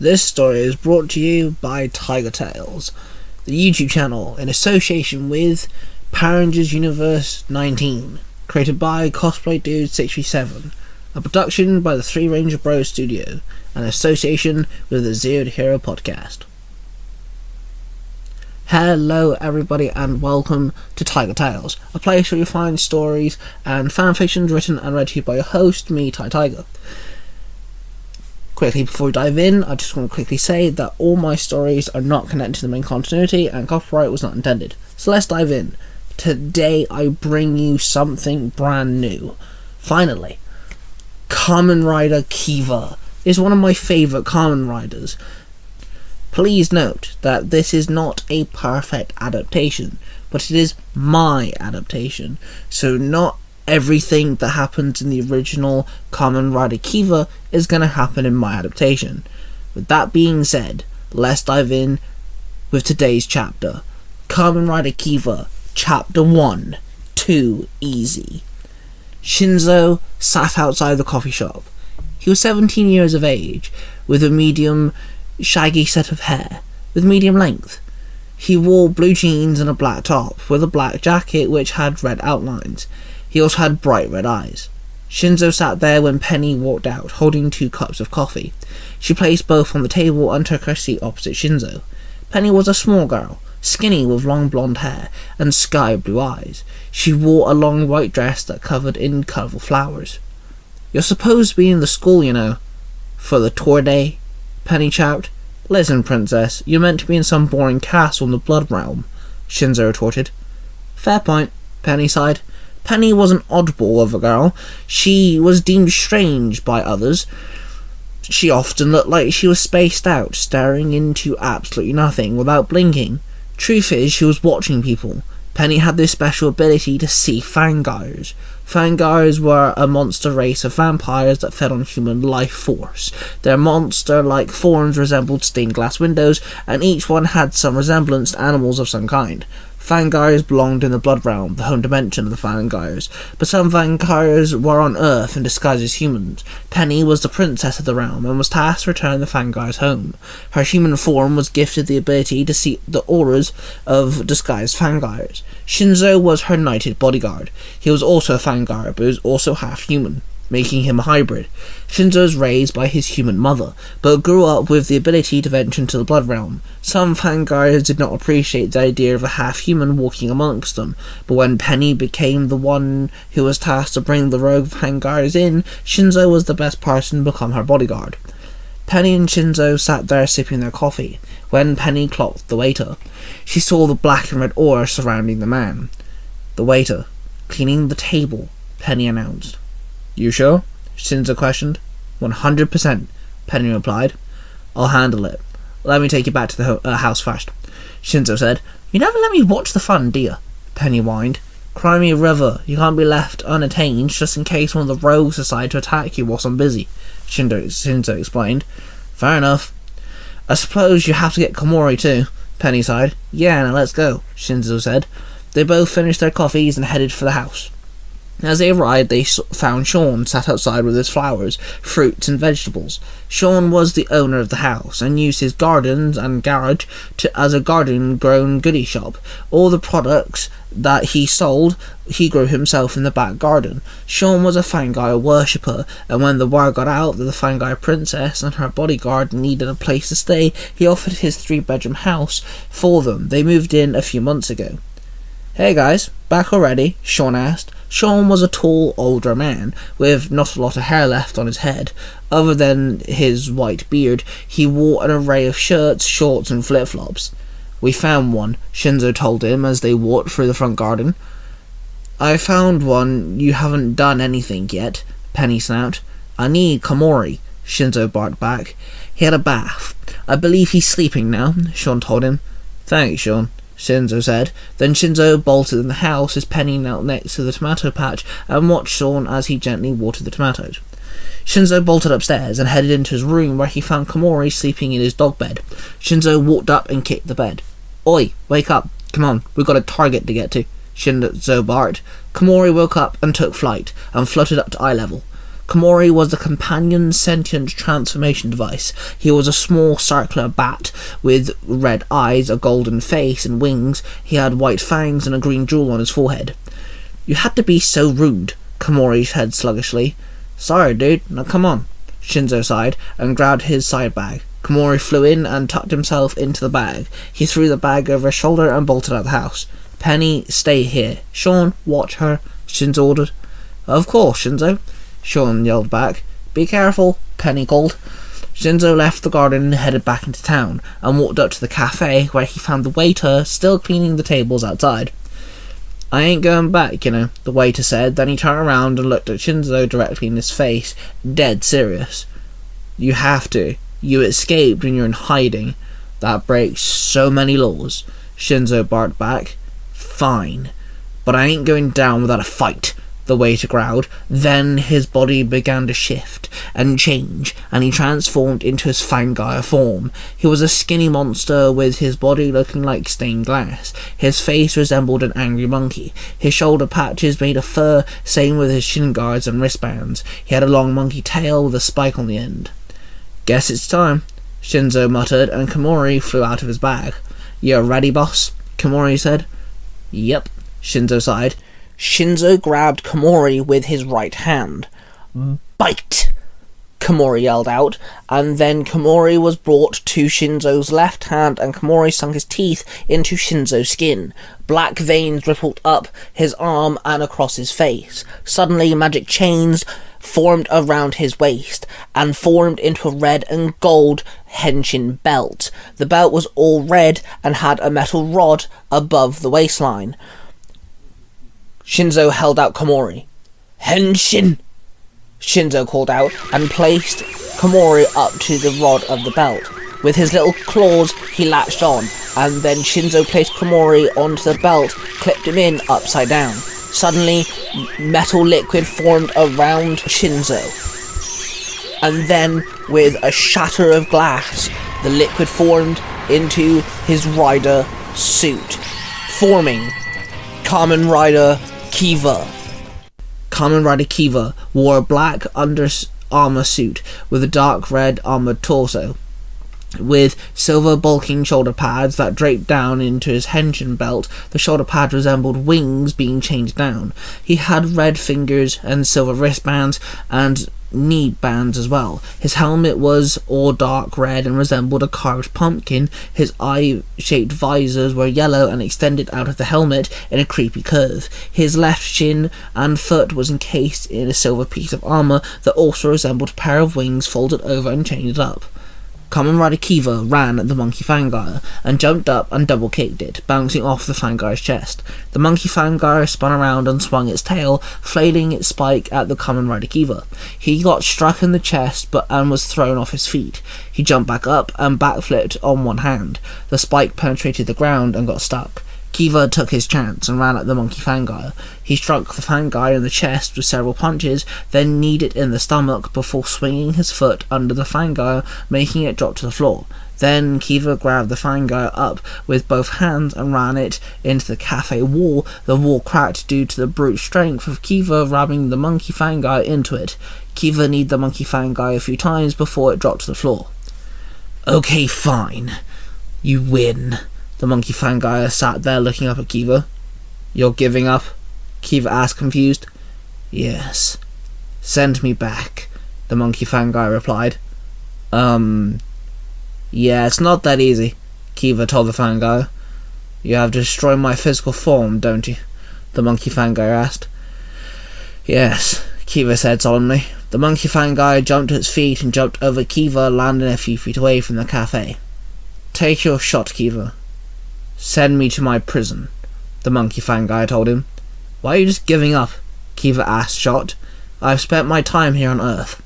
This story is brought to you by Tiger Tales, the YouTube channel in association with Power Rangers Universe 19, created by Cosplay Dude 67, a production by the Three Ranger Bros Studio, and association with the Zero to Hero podcast. Hello everybody and welcome to Tiger Tales, a place where you'll find stories and fanfictions written and read to you by your host, me, Tai Tiger. Quickly before we dive in, I just want to quickly say that all my stories are not connected to the main continuity and copyright was not intended. So let's dive in. Today I bring you something brand new. Finally, Kamen Rider Kiva is one of my favourite Kamen Riders. Please note that this is not a perfect adaptation, but it is my adaptation, so not everything that happens in the original Kamen Rider Kiva is going to happen in my adaptation. With that being said, let's dive in with today's chapter. Kamen Rider Kiva, Chapter 1, Too Easy. Shinzo sat outside the coffee shop. He was 17 years of age, with a medium, shaggy set of hair, with medium length. He wore blue jeans and a black top, with a black jacket which had red outlines. He also had bright red eyes. Shinzo sat there when Penny walked out, holding 2 cups of coffee. She placed both on the table and took her seat opposite Shinzo. Penny was a small girl, skinny with long blonde hair and sky blue eyes. She wore a long white dress that covered in colourful flowers. "You're supposed to be in the school, you know, for the tour day," Penny chirped. "Listen, princess, you're meant to be in some boring castle in the Blood Realm," Shinzo retorted. "Fair point," Penny sighed. Penny was an oddball of a girl. She was deemed strange by others. She often looked like she was spaced out, staring into absolutely nothing without blinking. Truth is, she was watching people. Penny had this special ability to see fangires. Fangires were a monster race of vampires that fed on human life force. Their monster-like forms resembled stained glass windows, and each one had some resemblance to animals of some kind. Fangires belonged in the Blood Realm, the home dimension of the Fangires, but some Fangires were on Earth in disguise as humans. Penny was the princess of the realm and was tasked to return the Fangires home. Her human form was gifted the ability to see the auras of disguised Fangires. Shinzo was her knighted bodyguard. He was also a Fangire, but was also half human, making him a hybrid. Shinzo was raised by his human mother, but grew up with the ability to venture into the Blood Realm. Some Fangires did not appreciate the idea of a half-human walking amongst them, but when Penny became the one who was tasked to bring the rogue Fangires in, Shinzo was the best person to become her bodyguard. Penny and Shinzo sat there sipping their coffee, when Penny clocked the waiter. She saw the black and red aura surrounding the man. "The waiter, cleaning the table," Penny announced. "You sure?" Shinzo questioned. 100%, Penny replied. "I'll handle it. Let me take you back to the house first," Shinzo said. "You never let me watch the fun, do you?" Penny whined. "Cry me a river. You can't be left unattained just in case one of the rogues decide to attack you whilst I'm busy," Shinzo explained. "Fair enough. I suppose you have to get Komori too," Penny sighed. "Yeah, now let's go," Shinzo said. They both finished their coffees and headed for the house. As they arrived, they found Sean sat outside with his flowers, fruits and vegetables. Sean was the owner of the house and used his gardens and garage as a garden-grown goodie shop. All the products that he sold, he grew himself in the back garden. Sean was a Fangire worshipper, and when the word got out that the Fangire princess and her bodyguard needed a place to stay, he offered his 3-bedroom house for them. They moved in a few months ago. "Hey guys, back already?" Sean asked. Sean was a tall, older man, with not a lot of hair left on his head. Other than his white beard, he wore an array of shirts, shorts and flip-flops. "We found one," Shinzo told him as they walked through the front garden. "I found one. You haven't done anything yet," Penny snapped. "I need Komori," Shinzo barked back. "He had a bath. I believe he's sleeping now," Sean told him. "Thanks, Sean," Shinzo said. Then Shinzo bolted in the house as Penny knelt next to the tomato patch and watched Sean as he gently watered the tomatoes. Shinzo bolted upstairs and headed into his room where he found Komori sleeping in his dog bed. Shinzo walked up and kicked the bed. "Oi, wake up. Come on, we've got a target to get to," Shinzo barked. Komori woke up and took flight and fluttered up to eye level. Komori was the companion's sentient transformation device. He was a small circular bat with red eyes, a golden face and wings. He had white fangs and a green jewel on his forehead. "You had to be so rude," Komori said sluggishly. "Sorry, dude. Now come on." Shinzo sighed and grabbed his side bag. Komori flew in and tucked himself into the bag. He threw the bag over his shoulder and bolted out of the house. "Penny, stay here. Sean, watch her," Shinzo ordered. "Of course, Shinzo," Sean yelled back. "Be careful," Penny called. Shinzo left the garden and headed back into town, and walked up to the cafe, where he found the waiter still cleaning the tables outside. "I ain't going back, you know," the waiter said. Then he turned around and looked at Shinzo directly in his face, dead serious. "You have to. You escaped and you're in hiding. That breaks so many laws," Shinzo barked back. "Fine. But I ain't going down without a fight," the waiter growled. Then his body began to shift and change, and he transformed into his Fangire form. He was a skinny monster with his body looking like stained glass. His face resembled an angry monkey. His shoulder patches made of fur, same with his shin guards and wristbands. He had a long monkey tail with a spike on the end. "Guess it's time," Shinzo muttered, and Komori flew out of his bag. "You're ready, boss?" Komori said. "Yep," Shinzo sighed. Shinzo grabbed Komori with his right hand. "Bite!" Komori yelled out, and then Komori was brought to Shinzo's left hand, and Komori sunk his teeth into Shinzo's skin. Black veins rippled up his arm and across his face. Suddenly, magic chains formed around his waist, and formed into a red and gold henshin belt. The belt was all red, and had a metal rod above the waistline. Shinzo held out Komori. "Henshin!" Shinzo called out, and placed Komori up to the rod of the belt. With his little claws, he latched on, and then Shinzo placed Komori onto the belt, clipped him in upside down. Suddenly, metal liquid formed around Shinzo, and then, with a shatter of glass, the liquid formed into his rider suit, forming Kamen Rider Kiva. Kamen Rider Kiva wore a black under-armor suit with a dark red armored torso, with silver bulking shoulder pads that draped down into his henshin belt. The shoulder pad resembled wings being chained down. He had red fingers and silver wristbands and knee bands as well. His helmet was all dark red and resembled a carved pumpkin. His eye-shaped visors were yellow and extended out of the helmet in a creepy curve. His left shin and foot was encased in a silver piece of armor that also resembled a pair of wings folded over and chained up. Kamen Rider Kiva ran at the monkey Fangire and jumped up and double-kicked it, bouncing off the Fangire's chest. The monkey Fangire spun around and swung its tail, flailing its spike at the Kamen Rider Kiva. He got struck in the chest and was thrown off his feet. He jumped back up and backflipped on one hand. The spike penetrated the ground and got stuck. Kiva took his chance and ran at the monkey Fangire. He struck the Fangire in the chest with several punches, then kneed it in the stomach before swinging his foot under the Fangire, making it drop to the floor. Then Kiva grabbed the Fangire up with both hands and ran it into the cafe wall. The wall cracked due to the brute strength of Kiva ramming the monkey Fangire into it. Kiva kneed the monkey Fangire a few times before it dropped to the floor. "Okay, fine. You win." The monkey Fangire sat there looking up at Kiva. "You're giving up?" Kiva asked, confused. "Yes." "Send me back," the monkey Fangire replied. Yeah, it's not that easy," Kiva told the Fangire. "You have to destroy my physical form, don't you?" the monkey Fangire asked. "Yes," Kiva said solemnly. The monkey Fangire jumped to its feet and jumped over Kiva, landing a few feet away from the cafe. "Take your shot, Kiva." "Send me to my prison," the monkey Fangire told him. "Why are you just giving up?" Kiva asked, shocked. "I've spent my time here on Earth,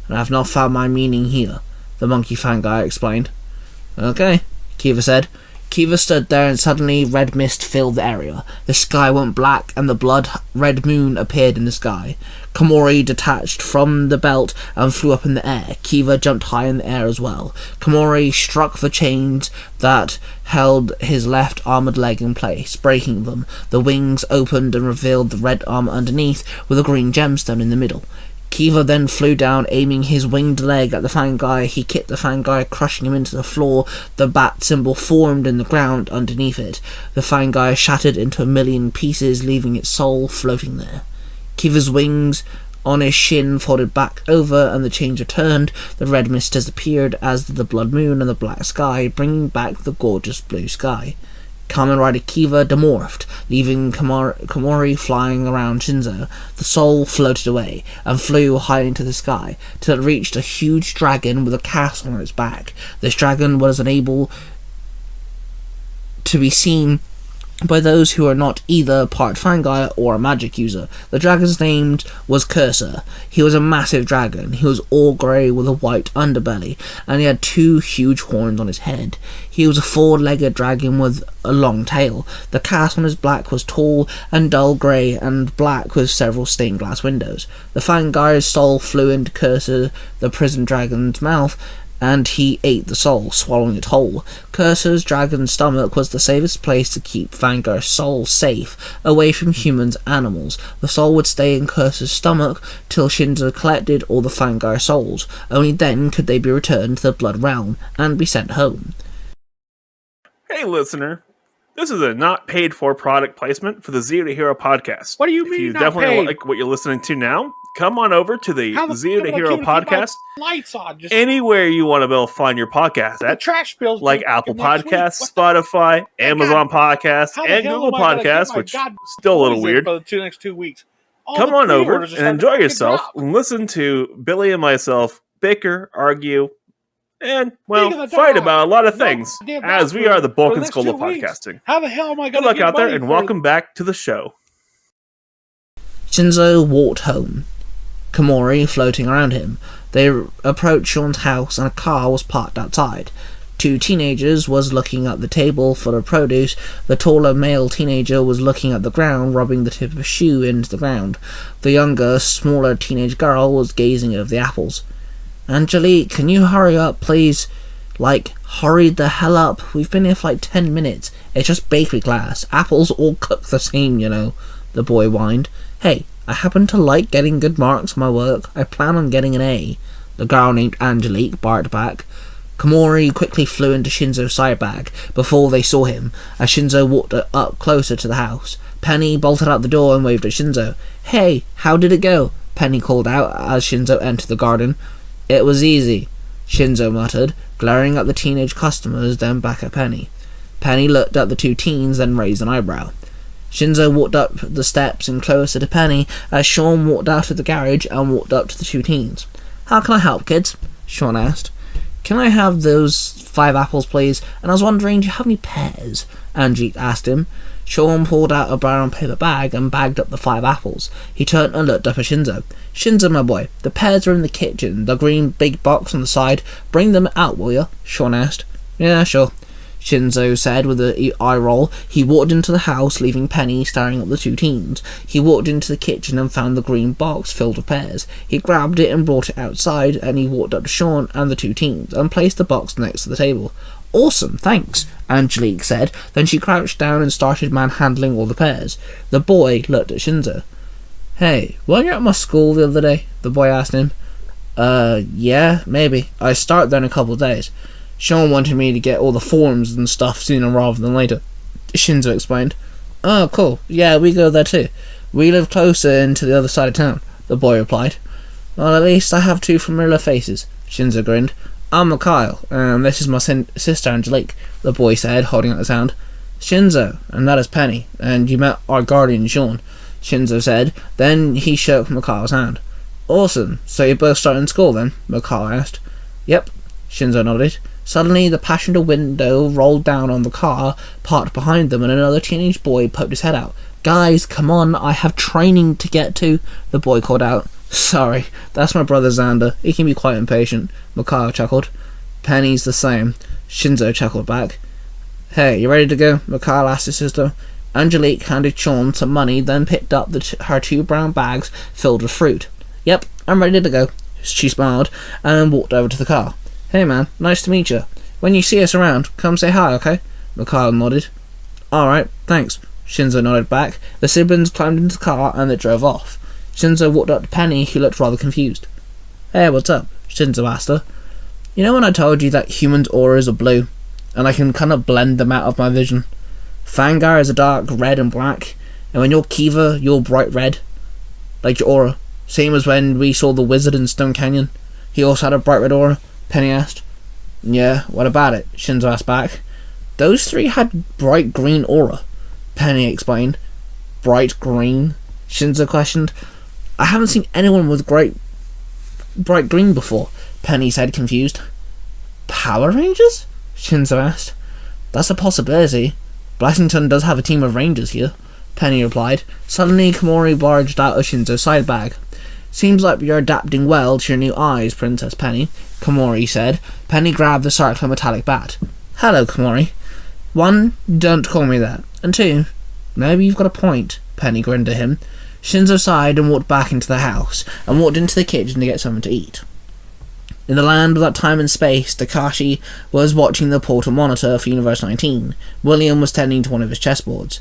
and I've not found my meaning here," the monkey Fangire explained. "Okay," Kiva said. Kiva stood there, and suddenly red mist filled the area. The sky went black, and the blood-red moon appeared in the sky. Komori detached from the belt and flew up in the air. Kiva jumped high in the air as well. Komori struck the chains that held his left armored leg in place, breaking them. The wings opened and revealed the red armor underneath, with a green gemstone in the middle. Kiva then flew down, aiming his winged leg at the fan guy. He kicked the fan guy, crushing him into the floor. The bat symbol formed in the ground underneath it. The fan guy shattered into a million pieces, leaving its soul floating there. Kiva's wings on his shin folded back over, and the change returned. The red mist disappeared, as did the blood moon and the black sky, bringing back the gorgeous blue sky. Kamen Rider Kiva demorphed, leaving Komori flying around Shinzo. The soul floated away and flew high into the sky till it reached a huge dragon with a castle on its back. This dragon was unable to be seen by those who are not either part Fangai or a magic user. The dragon's name was Cursor. He was a massive dragon. He was all grey with a white underbelly, and he had 2 huge horns on his head. He was a 4-legged dragon with a long tail. The cast on his back was tall and dull grey and black with several stained glass windows. The Fangai's soul flew into Cursor, the prison dragon's mouth, and he ate the soul, swallowing it whole. Cursor's dragon's stomach was the safest place to keep Fangar's soul safe, away from humans and animals. The soul would stay in Cursor's stomach till Shinzo collected all the Fangar souls. Only then could they be returned to the Blood Realm and be sent home. Hey listener, this is a not paid for product placement for the Zero to Hero podcast. What do you mean If you not definitely paid? like what you're listening to now, come on over to the Zero to Hero podcast. Lights on. Just Anywhere you want to be able to find your podcast the at, trash bills. like Apple Podcasts, Spotify, Amazon Podcasts, and Google Podcasts, which is still a little weird. For the next 2 weeks. Come on over and enjoy yourself and listen to Billy and myself bicker, argue, and, well, fight about a lot of things, as we are the bulk and skull of podcasting. How the hell am I Good going to luck out there, and welcome back to the show. Shinzo walked home, Komori floating around him. They approached Sean's house, and a car was parked outside. 2 teenagers was looking at the table full of produce. The taller male teenager was looking at the ground, rubbing the tip of a shoe into the ground. The younger, smaller teenage girl was gazing over the apples. Angelique, can you hurry up, please? Like, hurry the hell up. We've been here for like 10 minutes. It's just bakery glass. Apples all cook the same, you know, the boy whined. Hey, I happen to like getting good marks on my work. I plan on getting an A. The girl named Angelique barked back. Komori quickly flew into Shinzo's side bag before they saw him, as Shinzo walked up closer to the house. Penny bolted out the door and waved at Shinzo. Hey, how did it go? Penny called out as Shinzo entered the garden. It was easy, Shinzo muttered, glaring at the teenage customers, then back at Penny. Penny looked at the 2 teens, then raised an eyebrow. Shinzo walked up the steps and closer to Penny as Sean walked out of the garage and walked up to the 2 teens. How can I help, kids? Sean asked. Can I have those 5 apples, please? And I was wondering, do you have any pears? Angie asked him. Sean pulled out a brown paper bag and bagged up the 5 apples. He turned and looked up at Shinzo. Shinzo, my boy, the pears are in the kitchen, the green big box on the side. Bring them out, will you? Sean asked. Yeah, sure, Shinzo said with an eye roll. He walked into the house, leaving Penny staring at the 2 teens. He walked into the kitchen and found the green box filled with pears. He grabbed it and brought it outside, and he walked up to Sean and the 2 teens and placed the box next to the table. Awesome, thanks, Angelique said. Then she crouched down and started manhandling all the pears. The boy looked at Shinzo. Hey, weren't you at my school the other day? The boy asked him. Yeah, maybe. I start there in a couple of days. Sean wanted me to get all the forms and stuff sooner rather than later, Shinzo explained. Oh, cool. Yeah, we go there too. We live closer into the other side of town, the boy replied. Well, at least I have 2 familiar faces, Shinzo grinned. I'm Kyle, and this is my sister Angelique, the boy said, holding out his hand. Shinzo, and that is Penny, and you met our guardian Sean, Shinzo said. Then he shook Mikhail's hand. Awesome, so you both started in school then? Mikhail asked. Yep, Shinzo nodded. Suddenly, the passenger window rolled down on the car parked behind them, and another teenage boy poked his head out. Guys, come on, I have training to get to, the boy called out. Sorry, that's my brother Xander. He can be quite impatient, Mikhail chuckled. Penny's the same, Shinzo chuckled back. Hey, you ready to go? Mikhail asked his sister. Angelique handed Sean some money, then picked up her 2 brown bags filled with fruit. Yep, I'm ready to go, she smiled, and walked over to the car. Hey man, nice to meet you. When you see us around, come say hi, okay? Mikhail nodded. Alright, thanks, Shinzo nodded back. The siblings climbed into the car and they drove off. Shinzo walked up to Penny, who looked rather confused. Hey, what's up? Shinzo asked her. You know when I told you that humans' auras are blue, and I can kind of blend them out of my vision? Fangar is a dark red and black, and when you're Kiva, you're bright red. Like your aura. Same as when we saw the wizard in Stone Canyon. He also had a bright red aura, Penny asked. Yeah, what about it? Shinzo asked back. Those three had bright green aura, Penny explained. Bright green? Shinzo questioned. I haven't seen anyone with bright green before, Penny said, confused. Power Rangers? Shinzo asked. That's a possibility. Blessington does have a team of rangers here, Penny replied. Suddenly, Komori barged out of Shinzo's side bag. Seems like you're adapting well to your new eyes, Princess Penny, Komori said. Penny grabbed the circular metallic bat. Hello, Komori. 1, don't call me that. And 2, maybe you've got a point, Penny grinned at him. Shinzo sighed and walked back into the house, and walked into the kitchen to get something to eat. In the land without time and space, Takashi was watching the portal monitor for Universe 19. William was tending to one of his chessboards.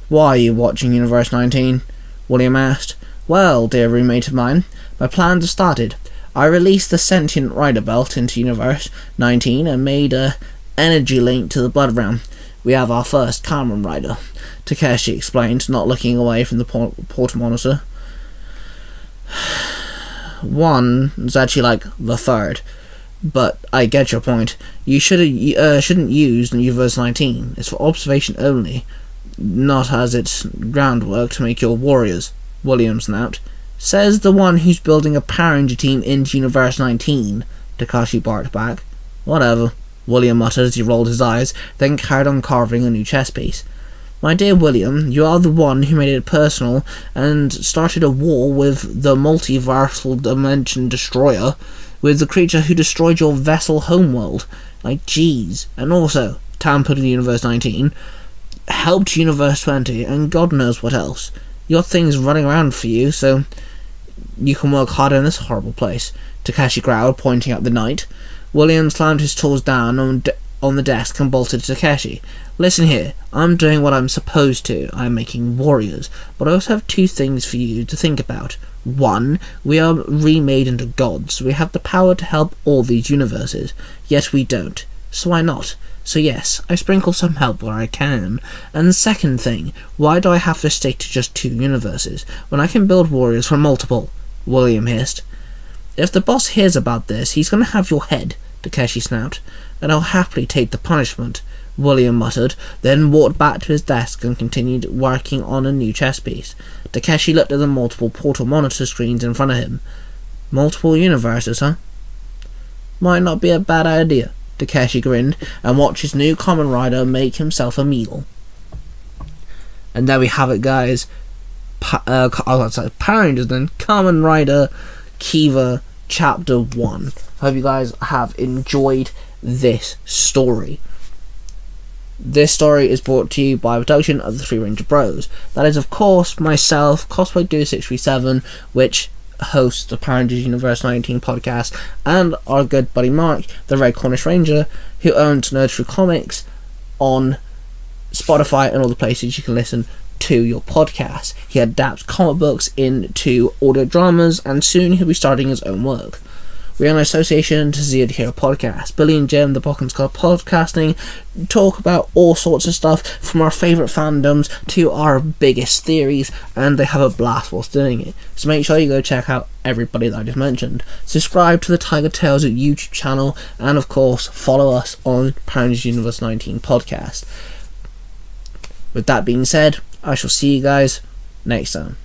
Why are you watching Universe 19? William asked. Well, dear roommate of mine, my plans have started. I released the sentient rider belt into Universe 19 and made a energy link to the blood realm. We have our first Kamen Rider, Takeshi explained, not looking away from the portal monitor. 1 is actually like the third, but I get your point. You shouldn't use Universe 19. It's for observation only, not as its groundwork to make your warriors, William snapped. Says the one who's building a Power Ranger team into Universe 19, Takashi barked back. Whatever, William muttered as he rolled his eyes, then carried on carving a new chess piece. My dear William, you are the one who made it personal and started a war with the multiversal dimension destroyer, with the creature who destroyed your vessel homeworld. Like, jeez. And also, tampered with Universe 19, helped Universe 20, and God knows what else. Your thing's running around for you, so you can work harder in this horrible place, Takashi growled, pointing at the knight. William slammed his tools down on the desk and bolted to Takeshi. Listen here, I'm doing what I'm supposed to. I'm making warriors, but I also have 2 things for you to think about. 1, we are remade into gods. We have the power to help all these universes, yet we don't. So why not? So yes, I sprinkle some help where I can. And second thing, why do I have to stick to just 2 universes, when I can build warriors for multiple? William hissed. If the boss hears about this, he's going to have your head, Takeshi snapped, and I'll happily take the punishment, William muttered, then walked back to his desk and continued working on a new chess piece. Takeshi looked at the multiple portal monitor screens in front of him. Multiple universes, huh? Might not be a bad idea, Takeshi grinned, and watched his new Kamen Rider make himself a meal. And there we have it, guys. Power Rangers then. Kamen Rider Kiva Chapter 1. Hope you guys have enjoyed this story. This story is brought to you by a production of the Three Ranger Bros. That is, of course, myself, Cosplay Dude 637, which hosts the Power Rangers Universe 19 podcast, and our good buddy Mark, the Red Cornish Ranger, who owns Nerd Through Comics on Spotify and all the places you can listen to your podcast. He adapts comic books into audio dramas, and soon he'll be starting his own work. We are an association to Zero to Hero podcast. Billy and Jim, the Pockens Club Podcasting, talk about all sorts of stuff, from our favourite fandoms to our biggest theories, and they have a blast whilst doing it. So make sure you go check out everybody that I just mentioned. Subscribe to the Tiger Tales YouTube channel, and of course follow us on Power Rangers Universe 19 podcast. With that being said, I shall see you guys next time.